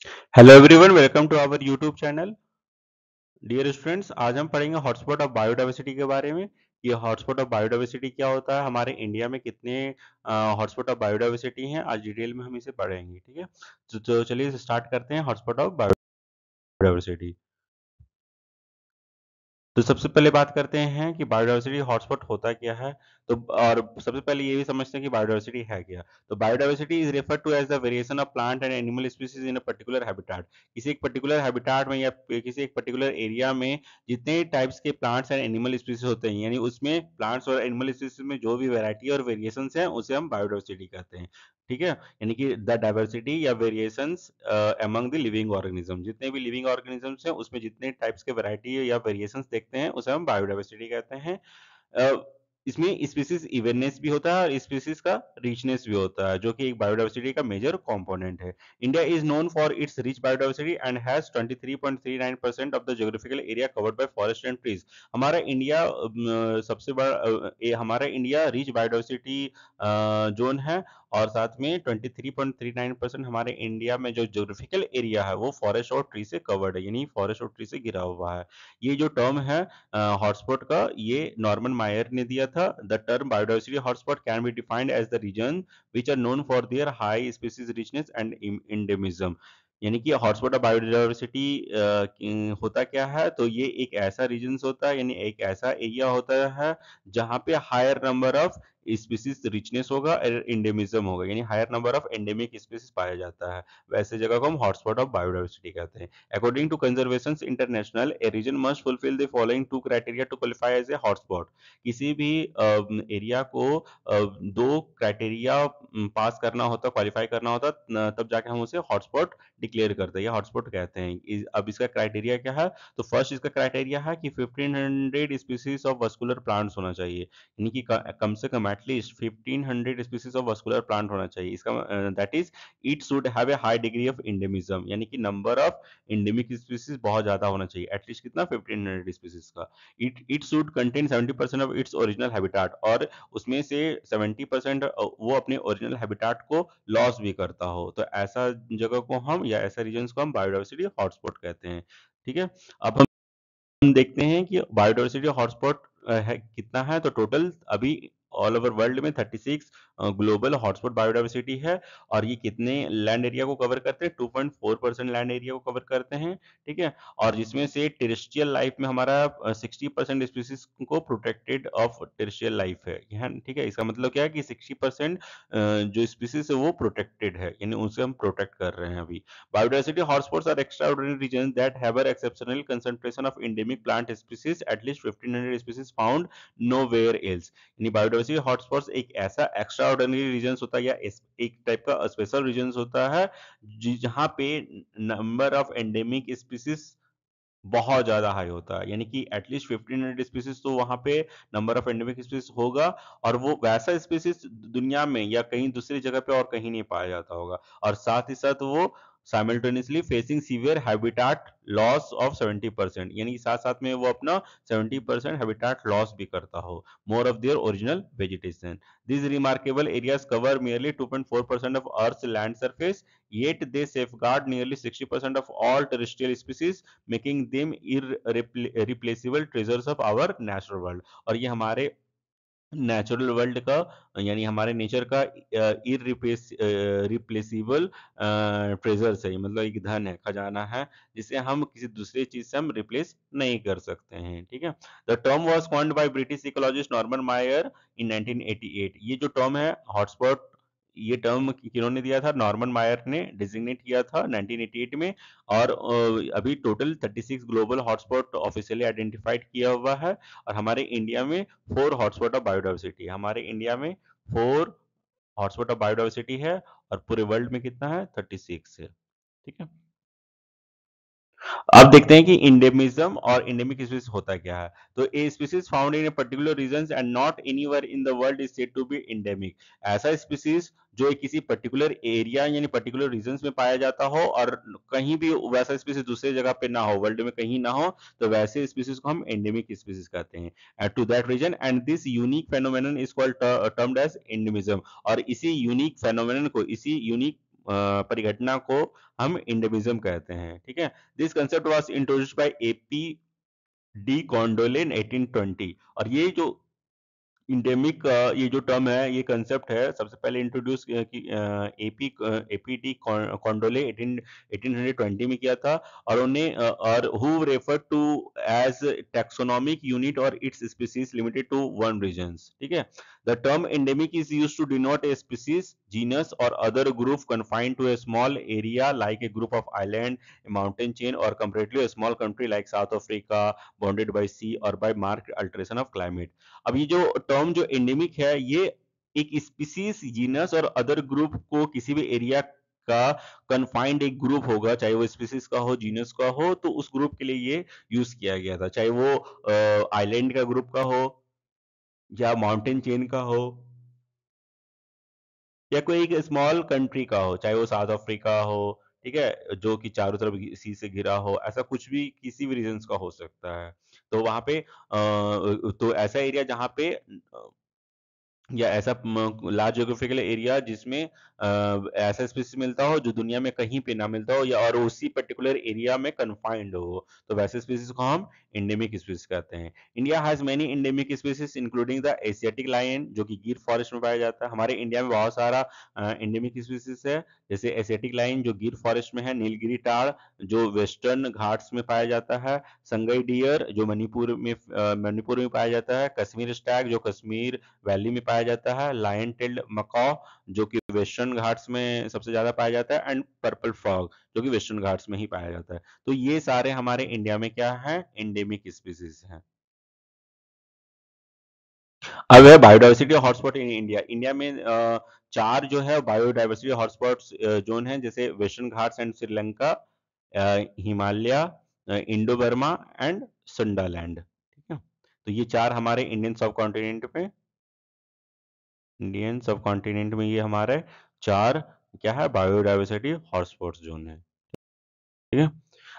Hello everyone, welcome to our YouTube channel. Dear students, आज हम पढ़ेंगे हॉटस्पॉट ऑफ बायोडायवर्सिटी के बारे में। ये हॉटस्पॉट ऑफ बायोडायवर्सिटी क्या होता है, हमारे इंडिया में कितने हॉटस्पॉट ऑफ बायोडायवर्सिटी हैं, आज डिटेल में हम इसे पढ़ेंगे। ठीक है, तो चलिए स्टार्ट करते हैं हॉटस्पॉट ऑफ बायोडायवर्सिटी। तो सबसे पहले बात करते हैं कि बायोडायवर्सिटी हॉटस्पॉट होता क्या है। तो और सबसे पहले ये भी समझते हैं कि बायोडायवर्सिटी है क्या। तो biodiversity is refer to as the variation of plant and animal species in a particular habitat. किसी एक पर्टिकुलर हैबिटेट में या किसी एक पर्टिकुलर एरिया में जितने टाइप्स के प्लांट्स एंड एनिमल स्पीसीज होते हैं, यानी उसमें प्लांट्स और एनिमल स्पीसीज में जो भी वैरायटी और वेरिएशंस हैं उसे हम बायोडायवर्सिटी कहते हैं। ठीक है, यानी कि द डाइवर्सिटी या variations among the living organism, जितने भी लिविंग ऑर्गेनिजम्स हैं उसमें जितने टाइप्स के वैरायटी या वेरिएशंस देखते हैं उसे हम बायोडाइवर्सिटी कहते हैं। अ, इसमें स्पीसीज इवेंटनेस भी होता है और स्पीसीज का रिचनेस भी होता है, जो कि एक बायोडाइवर्सिटी का मेजर कंपोनेंट है। India is known for its rich biodiversity and has 23.39% of the geographical area covered by forest and trees. हमारा इंडिया सबसे बड़ा हमारा इंडिया रिच बायोडाइवर्सिटी जोन है, और साथ में 23.39% हमारे इंडिया में जो ज्योग्राफिकल एरिया है वो फॉरेस्ट और ट्री से कवर्ड है, यानी फॉरेस्ट और ट्री से घिरा हुआ है। ये जो टर्म है हॉटस्पॉट का, ये नॉर्मन मायर ने दिया था। The term biodiversity hotspot can be defined as the region which are known for their high species richness and endemism. यानी कि हॉटस्पॉट ऑफ बायोडाइवर्सिटी होता क्या है, तो ये एक ऐसा रीजन होता है, यानी एक ऐसा एरिया होता है जहाँ पे higher number of species richness होगा और इंडेमिज्म होगा, यानी higher number of endemic species पाया जाता है। वैसे जगह को हम हॉटस्पॉट ऑफ बायोडाइवर्सिटी कहते हैं। According to Conservation International, a region must fulfill the following two criteria to qualify as a hotspot. किसी भी एरिया को दो क्राइटेरिया पास करना होता, क्वालिफाई करना होता, तब जाके हम उसे हॉटस्पॉट डिक्लेयर करते हैं या हॉटस्पॉट कहते हैं। अब इसका क्राइटेरिया क्या है, तो फर्स्ट इसका क्राइटेरिया है कि 1500 स्पीसीज ऑफ वस्कुलर प्लांट्स होना चाहिए, यानी कि कम से कम at least 1500 species of vascular plant होना चाहिए। इसका that is it should have a high degree of endemism, यानी कि नंबर ऑफ इंडेमिक स्पीसीज बहुत ज्यादा होना चाहिए, एटलीस्ट कितना 1500 स्पीसीज का। It should contain 70% of its original habitat, और उसमें से 70% वो अपने ओरिजिनल हैबिटेट को लॉस भी करता हो, तो ऐसा जगह को हम या ऐसा रीजन को हम बायोडाइवर्सिटी हॉटस्पॉट कहते हैं। ठीक है, अब हम देखते हैं कि बायोडाइवर्सिटी हॉटस्पॉट है कितना है। तो टोटल अभी ऑल ओवर वर्ल्ड में 36 ग्लोबल हॉटस्पॉट बायोडाइवर्सिटी है, और ये कितने लैंड एरिया को कवर करते हैं, 2.4% लैंड एरिया को कवर करते हैं। ठीक है, और जिसमें से टेरेस्ट्रियल लाइफ में हमारा 60% स्पीसीज को प्रोटेक्टेड ऑफ टेरेस्ट्रियल लाइफ है यहाँ। ठीक है, इसका मतलब क्या है कि 60% जो स्पीसीज है वो प्रोटेक्टेड है, यानी उनसे हम प्रोटेक्ट कर रहे हैं अभी। Biodiversity hotspots are extraordinary regions that have an exceptional concentration of endemic plant species, at least 1500 species found nowhere else. यानी बायोडाइवर्सिटी हॉटस्पॉट्स एक ऐसा एक्स्ट्राऑर्डिनरी रीजन होता है या एक टाइप का स्पेशल रीजन होता है जहाँ पे नंबर ऑफ एंडेमिक स्पीसीज बहुत ज्यादा हाई होता है, यानी कि एटलीस्ट 1500 स्पीसीज तो वहां पे नंबर ऑफ एंडेमिक स्पीसीज होगा, और वो वैसा स्पीसीज दुनिया में या कहीं दूसरी जगह पे और कहीं नहीं पाया जाता होगा, और साथ ही साथ वो simultaneously facing severe habitat loss of 70%, यानी साथ साथ में वो अपना 70% हैबिटेट लॉस भी करता हो, more of their original vegetation. These remarkable areas cover merely 2.4% of Earth's land surface, yet they safeguard nearly 60% of all terrestrial species, making them irreplaceable treasures of our natural world। और ये हमारे natural world का, यानी हमारे nature का रिप्लेसिबल treasures है, मतलब एक धन है, खजाना है, जिसे हम किसी दूसरे चीज से हम रिप्लेस नहीं कर सकते हैं। ठीक है, the term was coined by British ecologist Norman मायर इन 1988। ये जो टर्म है हॉटस्पॉट, ये टर्म किन्होंने दिया था, नॉर्मन मायर ने डिजिग्नेट किया था 1988 में। और अभी total 36 global hotspot officially identified किया हुआ है, और हमारे इंडिया में 4 हॉटस्पॉट ऑफ बायोडाइवर्सिटी, हमारे इंडिया में 4 हॉटस्पॉट ऑफ बायोडाइवर्सिटी है, और पूरे वर्ल्ड में कितना है, 36 है। ठीक है, अब देखते हैं कि इंडेमिज्म और इंडेमिक स्पीसीज होता क्या है। तो a species found in a particular region and not anywhere in the world is said to be endemic. ऐसा स्पीसीज जो किसी पर्टिकुलर एरिया यानी पर्टिकुलर रीजन में पाया जाता हो, और कहीं भी वैसा स्पीसीज दूसरी जगह पे ना हो, वर्ल्ड में कहीं ना हो, तो वैसे स्पीसीज को हम एंडेमिक स्पीसीज कहते हैं to that region, and this unique phenomenon is called termed as endemism. और इसी यूनिक फेनोमेनन को, इसी यूनिक परिघटना को हम इंडेमिज्म कहते हैं, ठीक है। This concept was introduced by A P De Candolle in 1820। और ये जो इंडेमिक ये जो टर्म है, ये कंसेप्ट है, सबसे पहले इंट्रोड्यूस की एपीटी कॉन्डोले 1820 में किया था। और उन्हें और who refer to as taxonomic unit और its species limited to one regions, ठीक है। The term endemic is used to denote a species, genus और other group confined to a small area like a group of island, a mountain chain, or comparatively a small country like South Africa, bounded by sea or by marked alteration of climate। अब ये जो term जो endemic है, ये एक species, genus और other group को किसी भी एरिया का कन्फाइंड एक ग्रुप होगा, चाहे वो स्पीसीज का हो, जीनस का हो, तो उस ग्रुप के लिए ये यूज किया गया था, चाहे वो आइलैंड का ग्रुप का हो या माउंटेन चेन का हो या कोई एक स्मॉल कंट्री का हो, चाहे वो साउथ अफ्रीका हो, ठीक है, जो कि चारों तरफ सी से घिरा हो, ऐसा कुछ भी किसी भी रीजन का हो सकता है। तो वहां पे तो ऐसा एरिया जहाँ पे या ऐसा लार्ज ज्योग्राफिकल एरिया जिसमें ऐसा स्पीसीज मिलता हो जो दुनिया में कहीं पे ना मिलता हो, या और उसी पर्टिकुलर एरिया में कन्फाइंड हो, तो वैसे स्पीसीज को हम एंडेमिक स्पीसीज कहते हैं। India has many endemic species including the Asiatic lion, जो कि गिर फॉरेस्ट में पाया जाता है। हमारे इंडिया में बहुत सारा एंडेमिक स्पीसीज है, जैसे एशियाटिक लायन जो गिर फॉरेस्ट में है, नीलगिरी टाड़ जो वेस्टर्न घाट्स में पाया जाता है, संगई डियर जो मणिपुर में पाया जाता है, कश्मीर स्टैग जो कश्मीर वैली में पाया जाता है, लायन टेल्ड मकाओ जो कि वेस्टर्न घाट्स में सबसे ज्यादा पाया जाता है, एंड पर्पल फ्रॉग जो कि वेस्टर्न घाट्स में ही पाया जाता है। तो ये सारे हमारे इंडिया में क्या है, एंडेमिक स्पीसीज हैं। अब है biodiversity hotspot in India. India में चार जो है बायोडाइवर्सिटी हॉटस्पॉट्स जोन है, जैसे western Ghats and Sri Lanka, Himalaya, Indo Burma and Sundaland, ठीक है। तो ये चार हमारे इंडियन सब कॉन्टिनेंट में ये हमारे चार क्या है, बायोडाइवर्सिटी हॉटस्पॉट जोन है, ठीक है।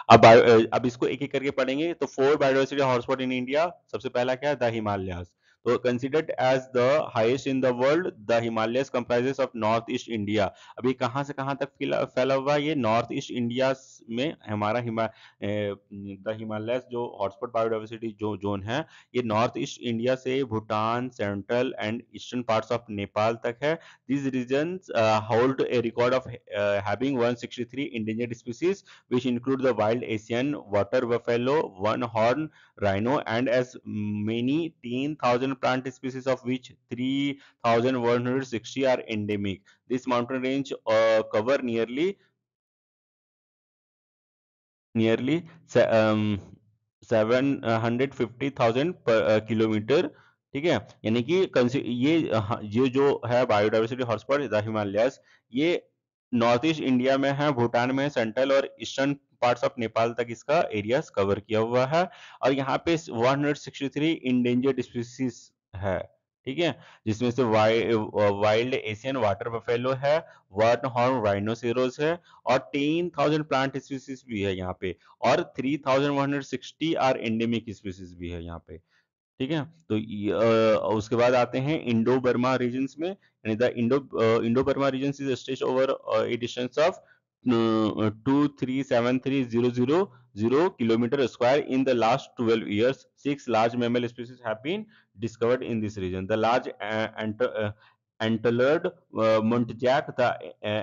अब इसको एक एक करके पढ़ेंगे। तो four biodiversity hotspot in India, सबसे पहला क्या है, द हिमालयाज। तो considered as the highest in the world, the Himalayas comprises of north east India. अभी कहाँ से कहाँ तक फैला हुआ है, ये नॉर्थ ईस्ट इंडिया में हमारा द हिमालयस जो हॉटस्पॉट बायोडाइवर्सिटी जो जोन है, ये नॉर्थ ईस्ट इंडिया से Bhutan, central and eastern parts of Nepal तक है। These regions hold a record of having 163 endangered species, which include the wild Asian water buffalo, one-horn rhino, and as many 10,000 plant species, of which 3,160 are endemic. This mountain range cover nearly 750,000 kilometre, ठीक है। यानी कि ये जो है biodiversity hotspot the Himalayas, ये north east India में है, भूटान में, सेंट्रल और ईस्टर्न पार्ट्स ऑफ नेपाल तक इसका एरिया कवर किया हुआ है। और यहाँ पे 163 इंडेंजर्ड स्पीसीज है, ठीक है, जिसमें से वाइल्ड एशियन वाटर बफेलो है, वन हॉर्न राइनोसेरोस है, और 10,000 प्लांट स्पीसीज भी है यहाँ पे, और 3,160 आर एंडेमिक स्पीसीज भी है यहाँ पे, ठीक है। तो उसके बाद आते हैं इंडो बर्मा रीजन्स में, यानी the Indo Burma region is stretch over a distance of 2373000 kilometer square. In the last 12 years, six large mammal species have been discovered in this region. The large antlered muntjac, the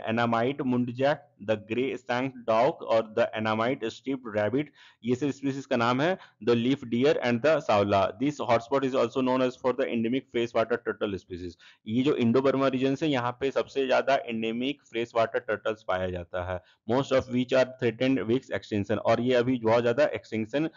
Annamite muntjac, the grey stanked dog और the Annamite striped rabbit, ये sub species का नाम है, the leaf deer and the saola. This hotspot is also known as for the endemic freshwater turtle species. ये जो Indo Burma reason है, यहाँ पे सबसे ज्यादा एंडेमिक फ्रेश वाटर टर्टल्स पाया जाता है, most of which are threatened with extinction. और ये अभी बहुत ज्यादा एक्सटिंक्शन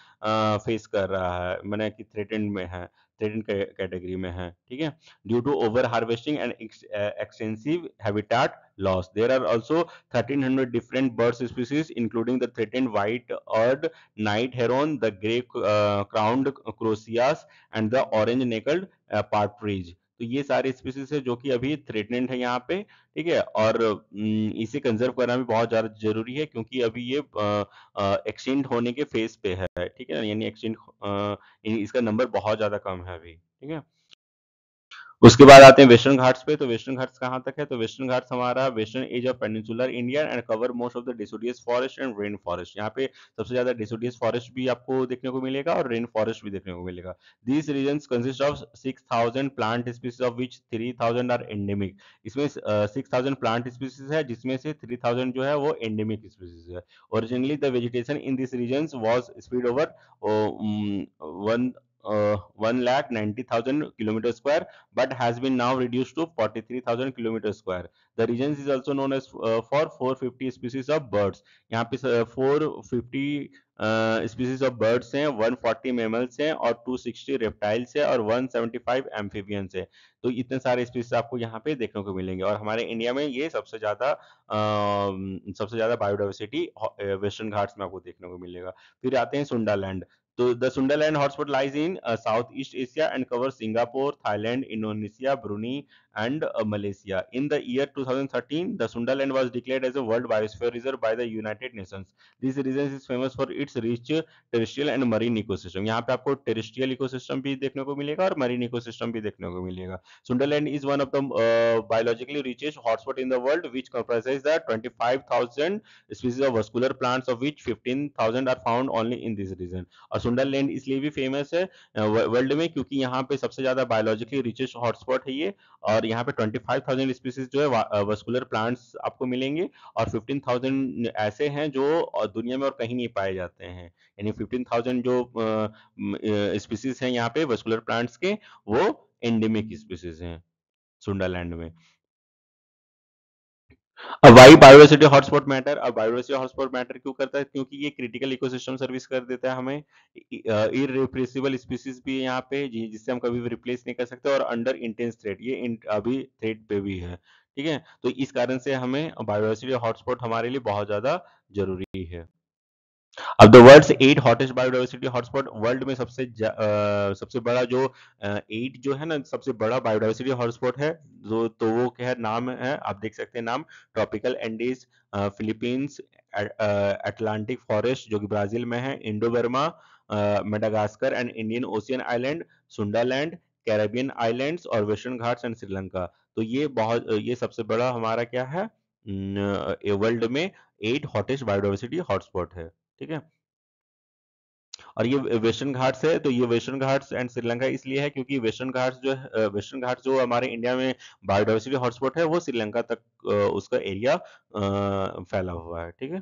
फेस कर रहा है, मैंने कि थ्रेटेंड में है, थ्रेटेंड कैटेगरी में है, ठीक है, due to over harvesting and extensive habitat loss. There are also 1,300 different bird species, including the threatened white-eared night heron, the gray-crowned croziers, and the orange-necked partridge. तो ये सारे स्पीसीज है जो कि अभी थ्रेटनेंट है यहाँ पे, ठीक है। और इसे कंजर्व करना भी बहुत ज्यादा जरूरी है, क्योंकि अभी ये एक्सटिंक्ट होने के फेज पे है, ठीक है, यानी एक्सटिंक्ट इसका नंबर बहुत ज्यादा कम है अभी, ठीक है। उसके बाद आते हैं वेस्टर्न घाट्स पे। तो वेस्टर्न घाट्स कहाँ तक है? तो वेस्टर्न घाट्स हमारा western edge of peninsular India and cover most of the deciduous forest and rain forest. यहाँ पे सबसे ज्यादा डिसोडियस फॉरेस्ट भी आपको देखने को मिलेगा और रेन फॉरेस्ट भी देखने को मिलेगा। These regions consist of 6,000 plant species of which 3,000 are endemic. इसमें 6,000 प्लांट स्पीसीज है जिसमें से 3,000 जो है वो एंडेमिक स्पीसीज है। Originally the vegetation in this region was spread over 1,90,000 kilometer square but has been now reduced to 43,000 kilometer square. The region is also known as for 450 species of birds. यहाँ पे 450 species of birds हैं, 140 mammals हैं और 260 reptiles है और 175 amphibians है। तो इतने सारे स्पीसीज आपको यहाँ पे देखने को मिलेंगे और हमारे इंडिया में ये सबसे ज्यादा बायोडाइवर्सिटी वेस्टर्न घाट्स में आपको देखने को मिलेगा। फिर आते हैं सुंडालैंड। तो the Sundaland hotspot lies in south east Asia and cover Singapore, Thailand, Indonesia, Bruny and Malaysia. In the year 2013, the Sundaland was declared as a World Biosphere Reserve by the United Nations. This region is famous for its rich terrestrial and marine ecosystem. यहाँ पे आपको terrestrial ecosystem भी देखने को मिलेगा और marine ecosystem भी देखने को मिलेगा. Sundaland is one of the biologically richest hotspot in the world, which comprises the 25,000 species of vascular plants, of which 15,000 are found only in this region. और सुंदरलैंड इसलिए भी फेमस है वर्ल्ड में क्योंकि यहाँ पे सबसे ज्यादा बायोलॉजिकली रिचेस्ट हॉटस्पॉट है ये और यहाँ पे 25,000 स्पीसीज जो है वस्कुलर प्लांट्स आपको मिलेंगे और 15,000 ऐसे हैं जो दुनिया में और कहीं नहीं पाए जाते हैं। यानी 15,000 जो स्पीसीज हैं यहाँ पे वस्कुलर प्लांट्स के वो एंडेमिक स्पीसीज हैं सुंडालैंड में। अब वाई बायोडाइवर्सिटी हॉटस्पॉट मैटर। अब बायोडाइवर्सिटी हॉटस्पॉट मैटर क्यों करता है? क्योंकि ये क्रिटिकल इकोसिस्टम सर्विस कर देता है हमें। इररिप्लेसेबल स्पीसीज भी है यहाँ पे जिससे हम कभी भी रिप्लेस नहीं कर सकते और अंडर इंटेंस थ्रेट, ये अभी थ्रेट पे भी है। ठीक है, तो इस कारण से हमें बायोडाइवर्सिटी हॉटस्पॉट हमारे लिए बहुत ज्यादा जरूरी है। अब the world's 8 hottest biodiversity hotspot. World में सबसे बड़ा जो 8 जो है ना सबसे बड़ा बायोडाइवर्सिटी हॉटस्पॉट है जो, तो वो क्या है, नाम है, आप देख सकते हैं नाम। Tropical Andes, Philippines, Atlantic forest जो कि ब्राजील में है, Indo Burma, Madagascar and Indian ocean island, Sundaland, Caribbean islands और वेस्टर्न घाट्स एंड श्रीलंका। तो ये सबसे बड़ा हमारा क्या है वर्ल्ड में 8 हॉटेस्ट बायोडाइवर्सिटी हॉटस्पॉट है। ठीक है, और ये वेस्टर्न घाट्स है। तो ये वेस्टर्न घाट्स एंड श्रीलंका इसलिए है क्योंकि वेस्टर्न घाट्स जो है वेस्टर्न घाट्स जो हमारे इंडिया में बायोडाइवर्सिटी हॉटस्पॉट है वो श्रीलंका तक उसका एरिया फैला हुआ है। ठीक है,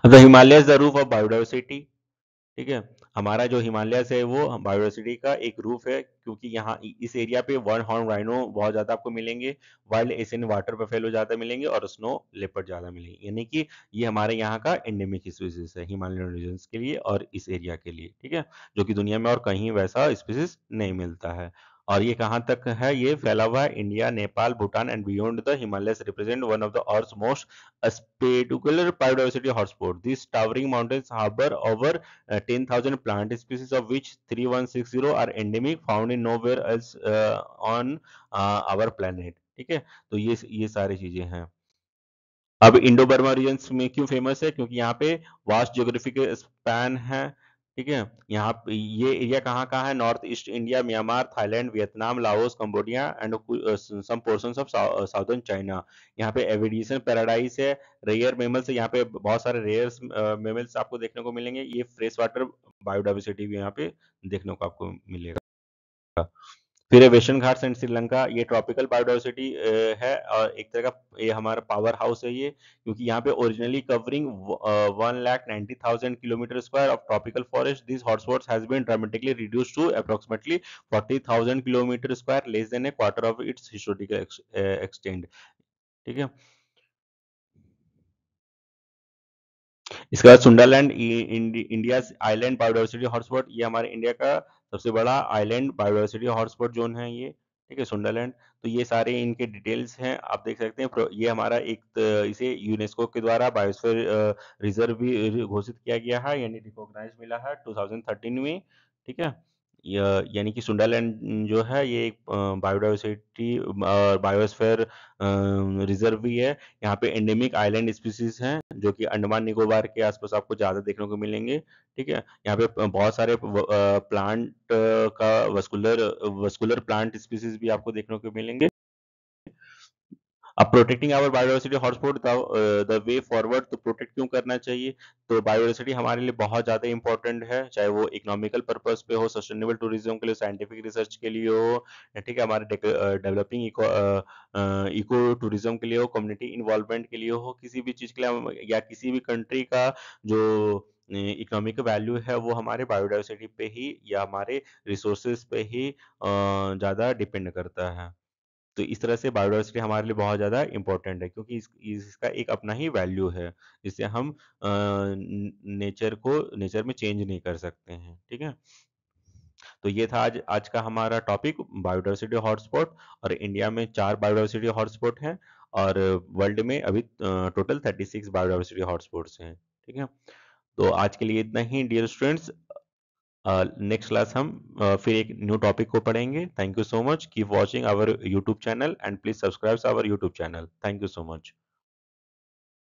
the Himalayas the roof of biodiversity. ठीक है, हमारा जो हिमालयस है वो बायोडाइवर्सिटी का एक रूफ है क्योंकि यहाँ इस एरिया पे वन हॉर्न राइनो बहुत ज्यादा आपको मिलेंगे, वाइल्ड एशियन वाटर बफेलो ज्यादा मिलेंगे और स्नो लेपर्ड ज्यादा मिलेंगे। यानी कि ये हमारे यहाँ का एंडेमिक स्पीसीज है हिमालयन रीजन के लिए और इस एरिया के लिए। ठीक है, जो कि दुनिया में और कहीं वैसा स्पीसीज नहीं मिलता है। और ये कहाँ तक है ये फैला हुआ है? India, Nepal, Bhutan and beyond the Himalayas represent one of the earth most spectacular biodiversity hotspot. These towering mountains harbor over 10,000 plant species, of which 3,160 are endemic, found in nowhere else on our planet. ठीक है, तो ये सारी चीजें हैं। अब Indo Burma reason में क्यों फेमस है? क्योंकि यहाँ पे वास्ट ज्योग्राफिक स्पैन है। ठीक है, यहाँ पे ये एरिया कहाँ कहाँ है? North east India, Myanmar, Thailand, Vietnam, Laos, Cambodia and some portions of southern China. यहाँ पे एविडेशन पैराडाइज है, रेयर मेमल्स है, यहाँ पे बहुत सारे रेयर मेमल्स आपको देखने को मिलेंगे। ये फ्रेश वाटर बायोडाइवर्सिटी भी यहाँ पे देखने को आपको मिलेगा। फिर है वेस्टर्न घाट्स एंड श्रीलंका। ये ट्रॉपिकल बायोडाइवर्सिटी है और एक तरह का ये हमारा पावर हाउस है ये, क्योंकि यहाँ पे originally covering 1,90,000 kilometre square of tropical forest, this hotspots has been dramatically reduced to approximately 40,000 kilometre square, less than a quarter of its historical extent. ठीक है, इसके बाद Sundaland, India island biodiversity hotspot. ये हमारे इंडिया का सबसे बड़ा island biodiversity hotspot zone है ये। ठीक है, सुंदरलैंड। तो ये सारे इनके डिटेल्स हैं, आप देख सकते हैं। ये हमारा इसे यूनेस्को के द्वारा बायोस्फीयर रिजर्व भी घोषित किया गया है, यानी रिकॉग्नाइज मिला है 2013 में। ठीक है, यानी कि सुंडरलैंड जो है ये एक बायोडाइवर्सिटी और बायोस्फीयर रिजर्व भी है। यहाँ पे एंडेमिक आइलैंड स्पीसीज हैं जो कि अंडमान निकोबार के आसपास आपको ज़्यादा देखने को मिलेंगे। ठीक है, यहाँ पे बहुत सारे प्लांट का वस्कुलर वस्कुलर प्लांट स्पीसीज भी आपको देखने को मिलेंगे। अब protecting our biodiversity hotspot the way forward, तो प्रोटेक्ट क्यों करना चाहिए? तो बायोडाइवर्सिटी हमारे लिए बहुत ज़्यादा इंपॉर्टेंट है, चाहे वो इकोनॉमिकल पर्पस पे हो, सस्टेनेबल टूरिज्म के लिए, साइंटिफिक रिसर्च के लिए हो, ठीक है, हमारे डेवलपिंग इको टूरिज्म के लिए हो, कम्युनिटी इन्वॉल्वमेंट के लिए हो, किसी भी चीज़ के लिए या किसी भी कंट्री का जो इकोनॉमिक वैल्यू है वो हमारे बायोडाइवर्सिटी पे ही या हमारे रिसोर्सेज पे ही ज़्यादा डिपेंड करता है। तो इस तरह से बायोडाइवर्सिटी हमारे लिए बहुत ज़्यादा इम्पोर्टेंट है, क्योंकि इसका एक अपना ही वैल्यू है जिससे हम नेचर में चेंज नहीं कर सकते हैं। ठीक है, तो ये था आज आज का हमारा टॉपिक, बायोडाइवर्सिटी हॉटस्पॉट। और इंडिया में 4 बायोडाइवर्सिटी हॉटस्पॉट हैं और वर्ल्ड में अभी टोटल 36 बायोडाइवर्सिटी हॉटस्पॉट्स हैं। ठीक है, तो आज के लिए इतना ही डियर स्टूडेंट्स। नेक्स्ट क्लास हम फिर एक न्यू टॉपिक को पढ़ेंगे। Thank you so much, keep watching our YouTube channel and please subscribe our YouTube channel. Thank you so much.